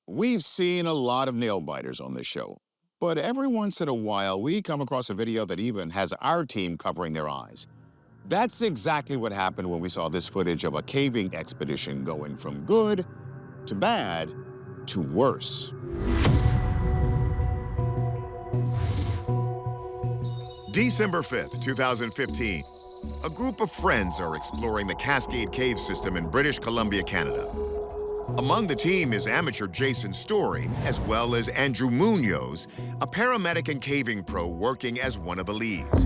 We've seen a lot of nail biters on this show, but every once in a while we come across a video that even has our team covering their eyes. That's exactly what happened when we saw this footage of a caving expedition going from good to bad to worse. December 5th, 2015. A group of friends are exploring the Cascade Cave system in British Columbia, Canada. Among the team is amateur Jason Story, as well as Andrew Munoz, a paramedic and caving pro working as one of the leads.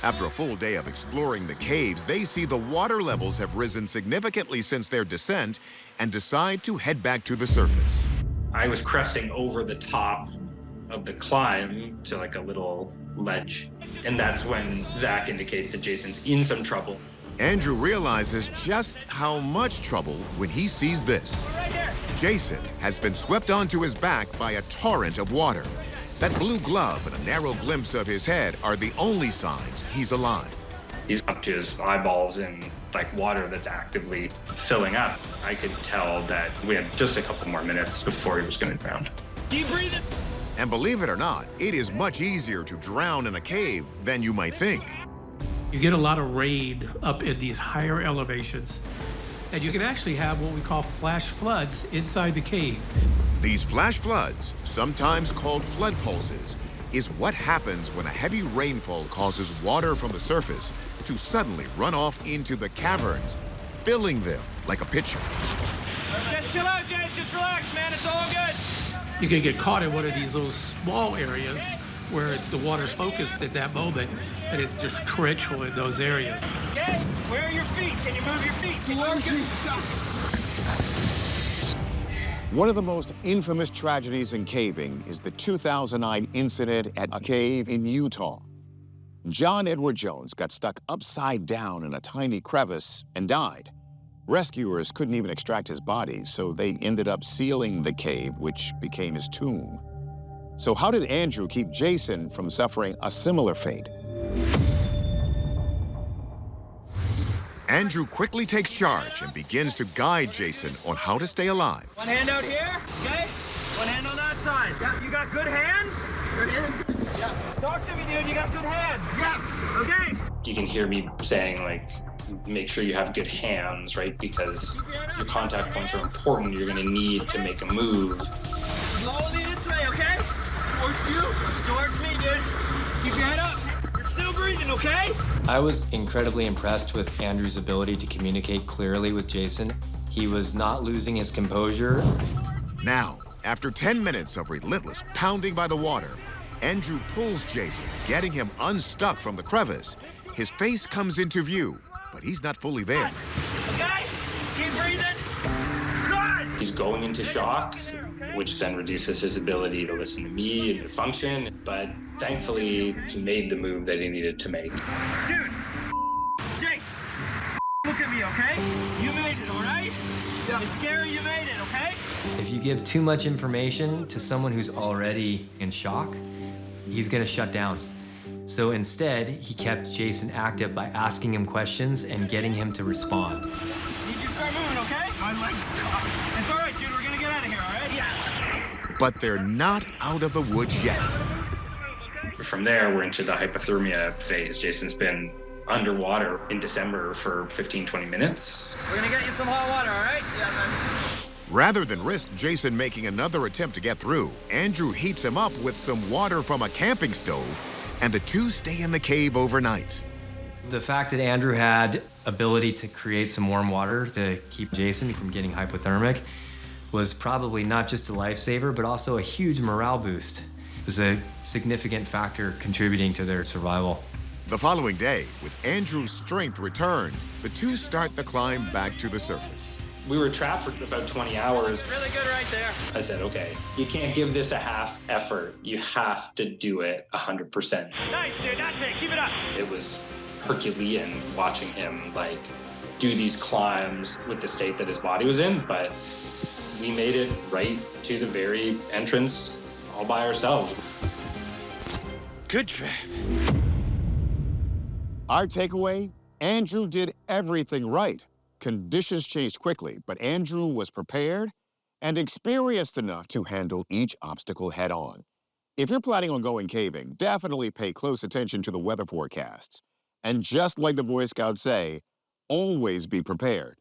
After a full day of exploring the caves, they see the water levels have risen significantly since their descent and decide to head back to the surface. I was cresting over the top of the climb to like a little ledge, and that's when Zach indicates that Jason's in some trouble. Andrew realizes just how much trouble when he sees this. Jason has been swept onto his back by a torrent of water. That blue glove and a narrow glimpse of his head are the only signs he's alive. He's up to his eyeballs in like water that's actively filling up. I could tell that we had just a couple more minutes before he was going to drown. Keep breathing. And believe it or not, it is much easier to drown in a cave than you might think. You get a lot of rain up in these higher elevations, and you can actually have what we call flash floods inside the cave. These flash floods, sometimes called flood pulses, is what happens when a heavy rainfall causes water from the surface to suddenly run off into the caverns, filling them like a pitcher. Just chill out, Jace. Just relax, man. It's all good. You can get caught in one of these little small areas where the water's focused at that moment, and it's just torrential in those areas. Okay, where are your feet? Can you move your feet? Can you move your One of the most infamous tragedies in caving is the 2009 incident at a cave in Utah. John Edward Jones got stuck upside down in a tiny crevice and died. Rescuers couldn't even extract his body, so they ended up sealing the cave, which became his tomb. So how did Andrew keep Jason from suffering a similar fate? Andrew quickly takes charge and begins to guide Jason on how to stay alive. One hand out here, okay? One hand on that side. Yeah, you got good hands? Good hands? Yeah. Talk to me, dude. You got good hands? Yes. Okay. You can hear me saying like, make sure you have good hands, right? Because your contact points are important. You're going to need to make a move. Slowly this way, okay? Towards you. Towards me, dude. Keep your head up. You're still breathing, okay? I was incredibly impressed with Andrew's ability to communicate clearly with Jason. He was not losing his composure. Now, after 10 minutes of relentless pounding by the water, Andrew pulls Jason, getting him unstuck from the crevice. His face comes into view, but he's not fully there. Okay? Keep breathing. Good. He's going into shock, which then reduces his ability to listen to me and to function. But thankfully, he made the move that he needed to make. Dude. Jake. Look at me, okay? You made it, all right? Yeah. It's scary, you made it, okay? If you give too much information to someone who's already in shock, he's gonna shut down. So instead, he kept Jason active by asking him questions and getting him to respond. Need you to start moving, okay? My legs caught. It's all right, dude. We're gonna get out of here, all right? Yeah. But they're not out of the woods yet. From there, we're into the hypothermia phase. Jason's been underwater in December for 15, 20 minutes. We're gonna get you some hot water, all right? Yeah, man. Rather than risk Jason making another attempt to get through, Andrew heats him up with some water from a camping stove, and the two stay in the cave overnight. The fact that Andrew had ability to create some warm water to keep Jason from getting hypothermic was probably not just a lifesaver, but also a huge morale boost. It was a significant factor contributing to their survival. The following day, with Andrew's strength returned, the two start the climb back to the surface. We were trapped for about 20 hours. Really good right there. I said, okay, you can't give this a half effort. You have to do it 100%. Nice, dude. That's it. Keep it up. It was Herculean watching him like do these climbs with the state that his body was in, but we made it right to the very entrance all by ourselves. Good trip. Our takeaway, Andrew did everything right. Conditions changed quickly, but Andrew was prepared and experienced enough to handle each obstacle head on. If you're planning on going caving, definitely pay close attention to the weather forecasts. And just like the Boy Scouts say, always be prepared.